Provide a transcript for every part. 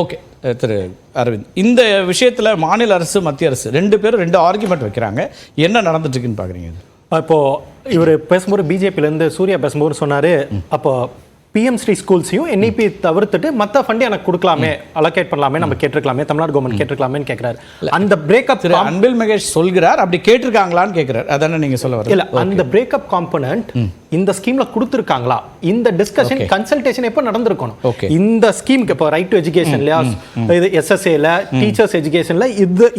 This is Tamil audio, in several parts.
ஓகே திரு அரவிந்த், இந்த விஷயத்தில் மாநில அரசு மத்திய அரசு ரெண்டு பேரும் ரெண்டு ஆர்குமெண்ட் வைக்கிறாங்க. என்ன நடந்துட்டு இருக்குன்னு பார்க்குறீங்க? இப்போது இவர் பேசும்போது பிஜேபியிலேருந்து சூர்யா பேசும்போது சொன்னார், அப்போ பிஎம் ஸ்ரீ ஸ்கூல்ஸையும் என்இபி தவிர்த்துட்டு மற்ற ஃபண்ட் எனக்கு கொடுக்கலாமே, அலோகேட் பண்ணலாமே, நம்ம கேட்டிருக்கலாமே, தமிழ்நாடு கவர்மெண்ட் கேட்டிருக்கலாமேன்னு கேட்குறாரு. அந்த பிரேக்கப் அன்பில் மகேஷ் சொல்கிறார், அப்படி கேட்டிருக்காங்களான்னு கேட்குறாரு. அதானே நீங்கள் சொல்ல வர? இல்லை, அந்த பிரேக்கப் காம்பனன்ட் இந்த ஸ்கீம்ல கொடுத்துருக்காங்க. இந்த டிஸ்கஷன் கன்சல்டேஷன் எப்போ நடந்திருக்கணும்? இந்த ஸ்கீமுக்கு இப்போ ரைட் டு எஜுகேஷன்ல, இது எஸ்எஸ்ஏல, டீச்சர்ஸ் எஜுகேஷன்ல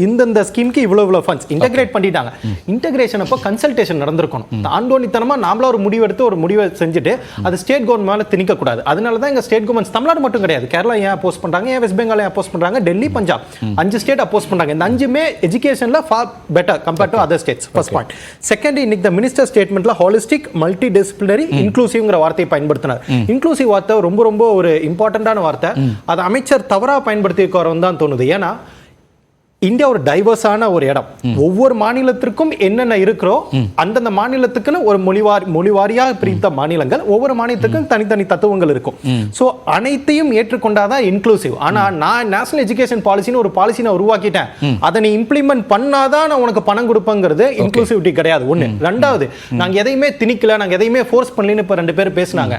இந்த ஸ்கீமுக்கு இவ்வளவு ஃபண்ட்ஸ் இன்டகிரேட் பண்ணிட்டாங்க. இன்டகிரேஷன் அப்போ கன்சல்டேஷன் நடந்திருக்கணும். தாண்டோனித்தனமா நாமளா ஒரு முடிவை செஞ்சுட்டு அது ஸ்டேட் கவர்மெண்ட் மேல திணிக்க கூடாது. அதனால தான் எங்க ஸ்டேட் கவர்மெண்ட் தமிழ்நாடு மட்டும் கிடையாது, கேரளா ஏன் அப்போஸ் பண்றாங்க, ஏன் வெஸ்ட் பெங்கால் ஏன் அப்போஸ் பண்றாங்க, டெல்லி, பஞ்சாப் 5 ஸ்டேட் அப்போஸ் பண்றாங்க. இந்த 5மே எஜுகேஷன்ல for better compared to other states. First point. Second, இன்னைக்கு மினிஸ்டர் ஸ்டேட்மெண்ட்ல ஹாலிஸ்டிக் மல்டி டிசிப்ளினரி இன்க்ளூசிவ்ங்கிற வார்த்தையை பயன்படுத்தினார். இன்க்ளூசிவ் வார்த்தை ரொம்ப ரொம்ப ஒரு இம்பார்ட்டன்டான வார்த்தை. அது அமைச்சர் தவறா பயன்படுத்தியிருக்கிறவன் தான் தோணுது. ஏன்னா இந்தியா ஒரு டைவர்ஸான ஒரு இடம். ஒவ்வொரு மாநிலத்திற்கும் என்னென்ன இருக்கிறோ அந்தந்த மாநிலத்துக்குன்னு ஒரு மொழிவாரியாக பிரித்த மாநிலங்கள், ஒவ்வொரு மாநிலத்துக்கும் தனித்தனி தத்துவங்கள் இருக்கும். ஸோ அனைத்தையும் ஏற்றுக்கொண்டாதான் இன்க்ளூசிவ். ஆனா நான் நேஷனல் எஜுகேஷன் பாலிசின்னு ஒரு பாலிசி நான் உருவாக்கிட்டேன், அதை நீ இம்ப்ளிமெண்ட் பண்ணாதான் நான் உனக்கு பணம் கொடுப்பேங்கிறது இன்க்ளூசிவிட்டி கிடையாது. ஒண்ணு. ரெண்டாவது, நாங்க எதையுமே திணிக்கல, நாங்க எதையுமே ஃபோர்ஸ் பண்ணலன்னு இப்ப 2 பேர் பேசினாங்க.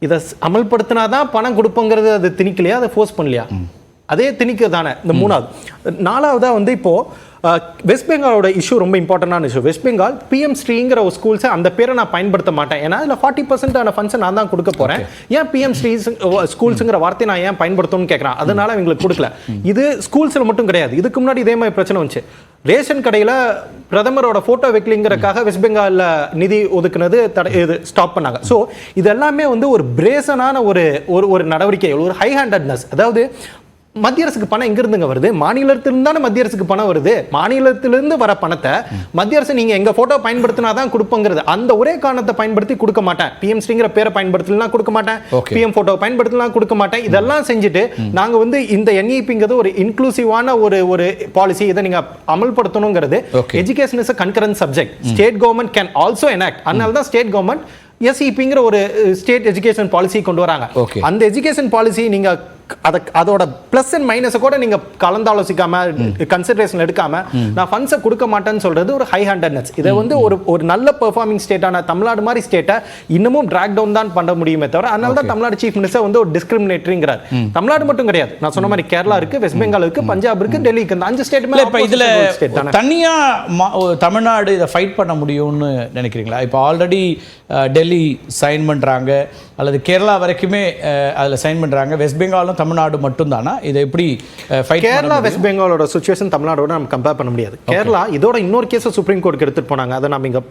இதை அமல்படுத்தினாதான் பணம் கொடுப்போங்கிறது அது திணிக்கலையா, அதை ஃபோர்ஸ் பண்ணலையா? அதே திணிக்க தானே. இந்த மூணாவது. நாலாவதா இப்போ வெஸ்ட் பெங்காலோட இஷ்யூ ரொம்ப இம்பார்ட்டன்டான இஷ்யூ. வெஸ்ட் பெங்கால் பிஎம் ஸ்ரீங்கிற ஒரு ஸ்கூல்ஸை அந்த பேரை நான் பயன்படுத்த மாட்டேன், ஏன்னா அதில் 40% ஃபண்ட்ஸை நான் தான் கொடுக்க போறேன். ஏன் பிஎம் ஸ்ரீ ஸ்கூல்ஸுங்கிற வார்த்தையை நான் ஏன் பயன்படுத்தணும்னு கேட்குறேன். அதனால எங்களுக்கு கொடுக்கல. இது ஸ்கூல்ஸில் மட்டும் கிடையாது, இதுக்கு முன்னாடி இதே மாதிரி பிரச்சனை வந்துச்சு. ரேஷன் கடையில் பிரதமரோட போட்டோ வைக்கலிங்கிறதுக்காக வெஸ்ட் பெங்காலில் நிதி ஒதுக்குனது இது ஸ்டாப் பண்ணாங்க. ஸோ இது எல்லாமே ஒரு பிரேசனான ஒரு நடவடிக்கை, ஒரு ஹை ஹேண்டட்னஸ். அதாவது மத்திய அரசுக்கு பணம் எங்கிருந்துங்க வருது? மாநிலத்திலிருந்து தானே மத்திய அரசுக்கு பணம் வருது. மாநிலத்திலிருந்து வர பணத்தை மத்திய அரசு நீங்க எங்க போட்டோ பயன்படுத்தினாதான் கொடுப்பங்கிறது அந்த ஒரே காரணத்தை பயன்படுத்தி கொடுக்க மாட்டேன். பிஎம் ஸ்ரீங்கிற பேரை பயன்படுத்தலாம் கொடுக்க மாட்டேன், பிஎம் போட்டோ பயன்படுத்தலாம் கொடுக்க மாட்டேன். இதெல்லாம் செஞ்சுட்டு நாங்க இந்த என்இபிங்கிறது ஒரு இன்க்ளூசிவான ஒரு பாலிசி, இதை நீங்க அமல்படுத்தணுங்கிறது. Education is a concurrent subject. State government can also enact. அதனால தான் ஸ்டேட் கவர்மெண்ட் எஸ்இபிங்கிற ஒரு ஸ்டேட் எஜுகேஷன் பாலிசி கொண்டு வராங்க. அந்த எஜுகேஷன் பாலிசி நீங்க அதோட பிளஸ் அண்ட் மைனஸை கூட நீங்க கலந்தாலோசிக்காம கன்சிடரேஷன் எடுக்காம நான் ஃபண்ட்ஸை கொடுக்க மாட்டேன்னு சொல்றது ஒரு ஹை ஹேண்டட்னஸ். இதை ஒரு நல்ல பெர்ஃபார்மிங் ஸ்டேட்டான தமிழ்நாடு மாதிரி ஸ்டேட்டை இன்னமும் டிராக் டவுன் தான் பண்ண முடியுமே தவிர, அதனால தான் தமிழ்நாடு சீஃப் மினிஸ்டர் ஒரு டிஸ்கிரிமினேட்டரிங்கிறார். தமிழ்நாடு மட்டும் கிடையாது, நான் சொன்ன மாதிரி கேரளா இருக்கு, வெஸ்ட் பெங்கால் இருக்கு, பஞ்சாப் இருக்கு, டெல்லி இருக்கு. இந்த 5 ஸ்டேட் மேல இதுல தனியா தமிழ்நாடு இதை ஃபைட் பண்ண முடியும்னு நினைக்கிறீங்களா? இப்போ ஆல்ரெடி டெல்லி சைன் பண்றாங்க, அல்லது கேரளா வரைக்குமே அதில் சைன் பண்றாங்க, வெஸ்ட் பெங்காலும் தமிழ்நாடு மட்டும் தானா? இதை எப்படி கேரளா வெஸ்ட் பெங்காலோட சிச்சுவேஷன் தமிழ்நாடோட நம்ம கம்பேர் பண்ண முடியாது. கேரளா இதோட இன்னொரு கேஸ் சுப்ரீம் கோர்ட்டுக்கு எடுத்துட்டு போனாங்க. அதை நம்ம இங்க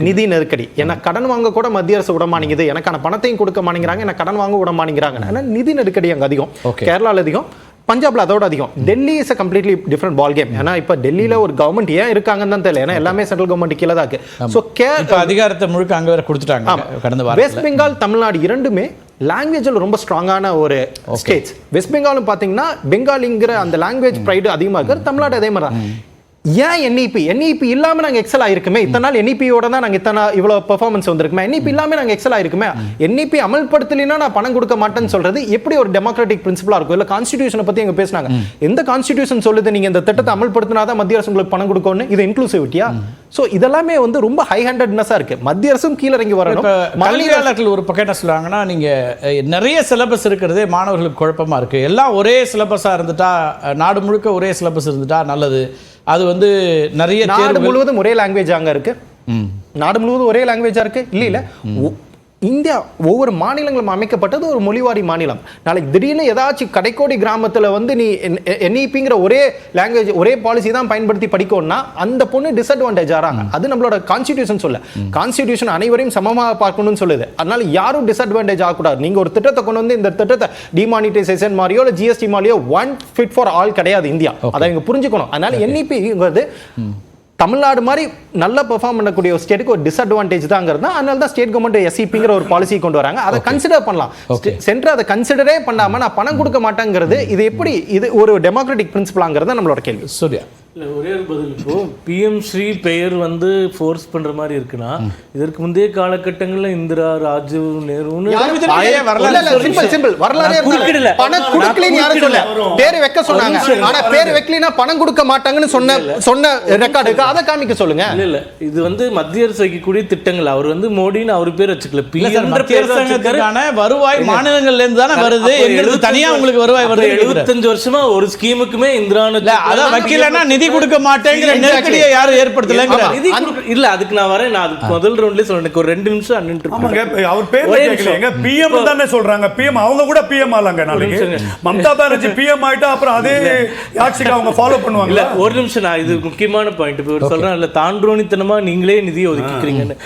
நிதி நெருக்கடி, ஏன்னா கடன் வாங்க கூட மத்திய அரசு விட மாட்டேங்குது, எனக்கான பணத்தையும் கொடுக்க மாட்டேங்கிறாங்க, எனக்கு கடன் வாங்க விட மாட்டேங்கிறாங்க. நிதி நெருக்கடி அங்க அதிகம், கேரளால அதிகம், பஞ்சாப்ல அதோட அதிகம். Delhi is a completely different ball game. ஏன்னா இப்ப டெல்லியில ஒரு கவர்மெண்ட் ஏன் இருக்காங்கன்னு தான் தெரியல, ஏன்னா எல்லாமே சென்ட்ரல் கவர்மெண்ட் கீழ தான் இருக்கு. சோ அதிகாரத்தை முழுக்க அங்க வர கொடுத்துட்டாங்க கடந்த வாரம். வெஸ்ட் பெங்கால் தமிழ்நாடு இரண்டுமே லாங்குவேஜில் ரொம்ப ஸ்ட்ராங்கான ஒரு ஸ்டேட்ஸ். வெஸ்ட் பெங்காலும் பார்த்தீங்கன்னா பெங்காலிங்கிற அந்த லாங்குவேஜ் ப்ரைடு அதிகமாக இருக்குது. தமிழ்நாடு அதே மாதிரி தான். ஏன் என்இபி இல்லாமல் நாங்கள் எக்ஸல் ஆயிருக்குமே, இத்தனை நாள் என்இபியோட தான் நாங்கள் இவ்வளோ பெர்ஃபார்மன்ஸ் வந்திருக்குமே, என்இபி இல்லாமல் நாங்கள் எக்ஸல் ஆயிருக்குமே. என்இபி அமல்படுத்தலைன்னா நான் பணம் கொடுக்க மாட்டேன்னு சொல்றது எப்படி ஒரு டெமோக்ராட்டிக் பிரின்சிபலாக இருக்கும்? இல்லை கான்ஸ்டிடியூஷனை பற்றி எங்க பேசினாங்க. எந்த கான்ஸ்டிடியூஷன் சொல்லுது நீங்கள் இந்த திட்டத்தை அமல்படுத்தினாதான் மத்திய அரசு உங்களுக்கு பணம் கொடுக்கணும்னு? இது இன்க்ளூசிவிட்டியா? ஸோ இதெல்லாமே ரொம்ப ஹை ஹேண்டட்னஸாக இருக்கு. மத்திய அரசும் கீழே இறங்கி வரணும். கல்வியாளர்கள் ஒரு பக்கம் என்ன சொல்லுவாங்கன்னா, நீங்கள் நிறைய சிலபஸ் இருக்கிறதே மாணவர்களுக்கு குழப்பமா இருக்கு, எல்லாம் ஒரே சிலபஸாக இருந்துட்டா, நாடு முழுக்க ஒரே சிலபஸ் இருந்துட்டா நல்லது. அது நிறைய நாடு முழுவதும் ஒரே லாங்குவேஜ் அங்க இருக்கு, நாடு முழுவதும் ஒரே லாங்குவேஜா இருக்கு. இல்ல இந்தியா ஒவ்வொரு மாநிலங்களும் அமைக்கப்பட்டது ஒரு மொழிவாரி மாநிலம். நாளைக்கு திடீர்னு ஏதாச்சும் கடைக்கோடி கிராமத்துல நீ என்இபிங்கிற ஒரே லாங்குவேஜ் ஒரே பாலிசி தான் பயன்படுத்தி படிக்கணும்னா அந்த பொண்ணு டிஸ்அட்வான்டேஜ் ஆறாங்க. அது நம்மளோட கான்ஸ்டிடியூஷன் சொல்ல, கான்ஸ்டிடியூஷன் அனைவரையும் சமமாக பார்க்கணும்னு சொல்லுது. அதனால யாரும் டிஸ்அட்வான்டேஜ் ஆகக்கூடாது. நீங்க ஒரு திட்டத்தை கொண்டு இந்த திட்டத்தை டிமானிட்டைசேஷன் மாதிரியோ இல்லை ஜிஎஸ்டி மாதிரியோ ஒன் ஃபிட் ஃபார் ஆல் கிடையாது இந்தியா. அதை நீங்க புரிஞ்சுக்கணும். அதனால என்இபிங்கிறது தமிழ்நாடு மாதிரி நல்ல பெர்ஃபார்ம் பண்ணக்கூடிய ஒரு ஸ்டேட்டுக்கு ஒரு டிஸ்அட்வான்டேஜ் தாங்கிறது தான். அதனால தான் ஸ்டேட் கவர்மெண்ட் எஸ்இபிங்கிற ஒரு பாலிசி கொண்டு வராங்க. அதை கன்சிடர் பண்ணலாம். சென்ட்ரல் அதை கன்சிடரே பண்ணாம நான் பணம் கொடுக்க மாட்டேங்கிறது இது எப்படி இது ஒரு டெமோக்ராட்டிக் பிரின்சிபலாங்கிறது நம்மளோட கேள்வி. சூர்யா. இல்லை, ஒரே ஒரு பதில். இப்போ பிஎம் ஸ்ரீ பெயர் வந்து ஃபோர்ஸ் பண்ற மாதிரி இருக்குன்னா, இதற்கு முந்தைய காலகட்டங்கள்ல இந்திரா, ராஜீவ், நேருன்னு குறுக்கிடல. பணம் கொடுக்கலன்னு யாரும் சொல்ல, பேர் வைக்க சொன்னாங்க. ஆனா பேர் வைக்கலைன்னா பணம் கொடுக்க மாட்டாங்கன்னு சொன்ன ரெக்கார்டு இருக்கு, அதை காமிக்க சொல்லுங்க. இல்ல இது வந்து மத்திய அரசு வைக்கக்கூடிய திட்டங்கள். அவர் வந்து மோடின்னு அவர் பேர் வச்சுக்கல, மத்திய அரசாங்கத்துக்கான வருவாய் மாநிலங்கள்ல இருந்து தானே வருது. எங்களுக்கு தனியா உங்களுக்கு வருவாய் வருது. 75 வருஷமா ஒரு ஸ்கீமுக்குமே இந்திரான்னு அதான் வைக்கலன்னா நிதி கொடுக்க மாட்டேங்கிற நெருக்கடியை யாரும் ஏற்படுத்தலங்கிற. இல்ல அதுக்கு நான் வரேன். நான் அதுக்கு முதல் ரவுண்ட்லயே சொல்றேன். ஒரு 2 நிமிஷம் அவர் பேர் கேட்கலங்க, பிஎம் தானே சொல்றாங்க. பிஎம் அவங்க கூட பிஎம் ஆலாங்க. நாளைக்கு மம்தா பானர்ஜி பிஎம் ஆயிட்டா அப்புறம் அதே யாட்சிக்கு அவங்க ஃபாலோ பண்ணுவாங்க. இல்ல ஒரு நிமிஷம், நான் இது முக்கியமான பாயிண்ட் இப்போ சொல்றேன். இல்ல தாண்டோனித்தனமா நீங்களே நிதி ஒதுக்கிக்கிறீங்கன்னு.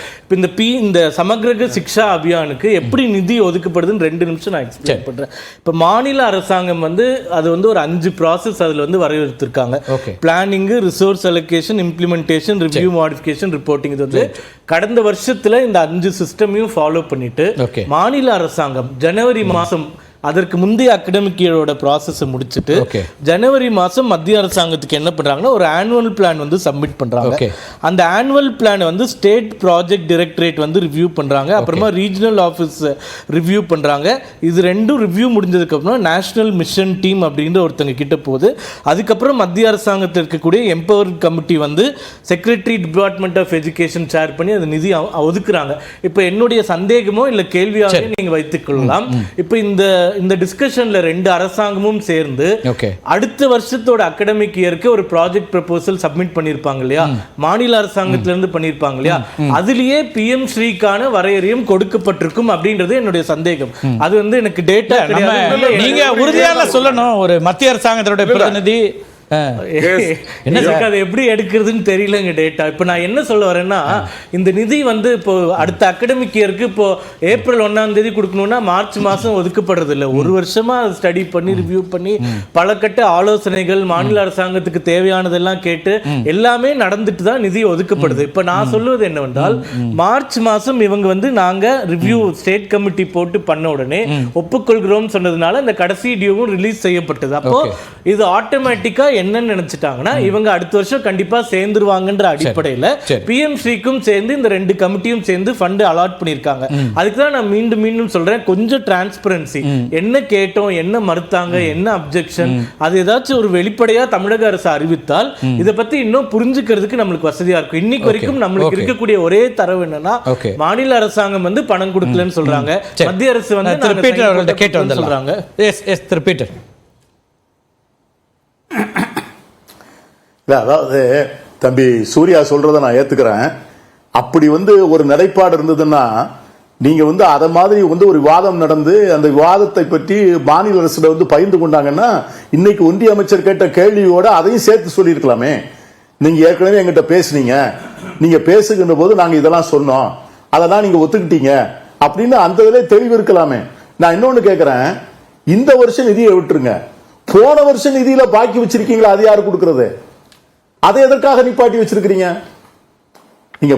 இப்போ இந்த சமக்ர சிக்ஷா அபியானுக்கு எப்படி நிதி ஒதுக்கப்படுதுன்னு 2 நிமிஷம் நான் எக்ஸ்பிளைன் பண்றேன். இப்போ மாநில அரசாங்கம் வந்து அது வந்து ஒரு 5 ப்ராசஸ் அதுல வந்து வரையறுத்திருக்காங்க. Planning, resource allocation, implementation, review, modification, reporting. இது வந்து கடந்த வருஷத்துல இந்த 5 சிஸ்டமையும் ஃபாலோ பண்ணிட்டு மாநில அரசாங்கம் ஜனவரி மாசம் அதற்கு முந்தைய அகடமிக் இயரோட ப்ராசஸை முடிச்சுட்டு ஜனவரி மாதம் மத்திய அரசாங்கத்துக்கு என்ன பண்ணுறாங்கன்னா ஒரு ஆனுவல் பிளான் வந்து சப்மிட் பண்ணுறாங்க. அந்த ஆனுவல் பிளான் வந்து ஸ்டேட் ப்ராஜெக்ட் டைரக்டரேட் வந்து ரிவ்யூ பண்ணுறாங்க. அப்புறமா ரீஜனல் ஆஃபீஸ் ரிவ்யூ பண்ணுறாங்க. இது ரெண்டும் ரிவ்யூ முடிஞ்சதுக்கப்புறம் நேஷனல் மிஷன் டீம் அப்படின்ற ஒருத்தங்க கிட்ட போகுது. அதுக்கப்புறம் மத்திய அரசாங்கத்தில் இருக்கக்கூடிய எம்பவர் கமிட்டி வந்து செக்ரட்டரி டிபார்ட்மெண்ட் ஆஃப் எஜுகேஷன் சேர் பண்ணி அந்த நிதி ஒதுக்குறாங்க. இப்போ என்னுடைய சந்தேகமோ இல்லை கேள்வியாக நீங்கள் வைத்துக் கொள்ளலாம். இப்போ இந்த டிஸ்கஷன்ல 2 அரசாங்கமும் சேர்ந்து அடுத்த வருஷத்தோட அகடமிக் இயருக்கு ஒரு ப்ராஜெக்ட் ப்ரொபோசல் சப்மிட் பண்ணிருப்பாங்க இல்லையா, மாநில அரசாங்கத்துல இருந்து பண்ணிருப்பாங்க இல்லையா, அதுலயே பிஎம் ஸ்ரீக்கான வரையறையும் கொடுக்கப்பட்டிருக்கும் அப்படின்றது என்னுடைய சந்தேகம். அது வந்து எனக்கு டேட்டா கிடையாது. நீங்க உறுதியாக சொல்லணும். ஒரு மத்திய அரசாங்கத்தோட பிரதிநிதி அது எப்படி எடுக்கிறதுன்னு தெரியலங்க டேட்டா. இப்போ நான் என்ன சொல்ல வரேன்னா, இந்த நிதி வந்து இப்போ அடுத்த அகடமிக் இயருக்கு இப்போ ஏப்ரல் 1ஆம் தேதி கொடுக்கணும்னா மார்ச் மாசம் ஒதுக்கப்படுறது இல்லை. ஒரு வருஷமா ஸ்டடி பண்ணி ரிவ்யூ பண்ணி பல கட்ட ஆலோசனைகள் மாநில அரசாங்கத்துக்கு தேவையானதெல்லாம் கேட்டு எல்லாமே நடந்துட்டு தான் நிதி ஒதுக்கப்படுது. இப்போ நான் சொல்லுவது என்னவென்றால், மார்ச் மாசம் இவங்க வந்து நாங்க ரிவ்யூ ஸ்டேட் கமிட்டி போட்டு பண்ண உடனே ஒப்புக்கொள்கிறோம் சொன்னதுனால இந்த கடைசி டியூவும் ரிலீஸ் செய்யப்பட்டது. அப்போ இது ஆட்டோமேட்டிக்கா என்னன்னு நினைச்சிட்டாங்கன்னா, இவங்க அடுத்த வருஷம் கண்டிப்பா சேர்ந்துருவாங்கன்ற அடிப்படையில் பிஎம் ஸ்ரீக்கும் சேர்ந்து இந்த 2 கமிட்டியும் சேர்ந்து ஃபண்ட் அலாட் பண்ணியிருக்காங்க. அதுக்கு தான் நான் மீண்டும் சொல்றேன், கொஞ்சம் டிரான்ஸ்பரன்சி. என்ன கேட்டோம், என்ன மறுத்தாங்க, என்ன அப்ஜெக்ஷன், அது ஏதாச்சும் ஒரு வெளிப்படையா தமிழக அரசு அறிவித்தால் இதை பத்தி இன்னும் புரிஞ்சுக்கிறதுக்கு நம்மளுக்கு வசதியா இருக்கும். இன்னைக்கு வரைக்கும் நம்மளுக்கு இருக்கக்கூடிய ஒரே தரவு என்னன்னா, மாநில அரசாங்கம் வந்து பணம் கொடுக்கலன்னு சொல்றாங்க, மத்திய அரசு வந்து கேட்டு சொல்றாங்க. அதாவது தம்பி சூர்யா சொல்றதை நான் ஏத்துக்கிறேன். அப்படி வந்து ஒரு நிலைப்பாடு இருந்ததுன்னா, நீங்க வந்து அத மாதிரி வந்து ஒரு விவாதம் நடந்து அந்த விவாதத்தை பற்றி மாநில அரசுல வந்து பகிர்ந்து கொண்டாங்கன்னா, இன்னைக்கு ஒன்றிய அமைச்சர் கேட்ட கேள்வியோட அதையும் சேர்த்து சொல்லியிருக்கலாமே. நீங்க ஏற்கனவே எங்கிட்ட பேசுனீங்க, நீங்க பேசுகின்ற போது நாங்க இதெல்லாம் சொன்னோம், அதெல்லாம் நீங்க ஒத்துக்கிட்டீங்க அப்படின்னு அந்த இதுல தெளிவு இருக்கலாமே. நான் இன்னொன்னு கேட்கிறேன், இந்த வருஷம் நிதியை விட்டுருங்க, போன வருஷம் நிதியில பாக்கி வச்சிருக்கீங்களா, அது யாரு கொடுக்கறது? அதை எதற்காக நிப்பாட்டி வச்சிருக்கீங்க? நீங்க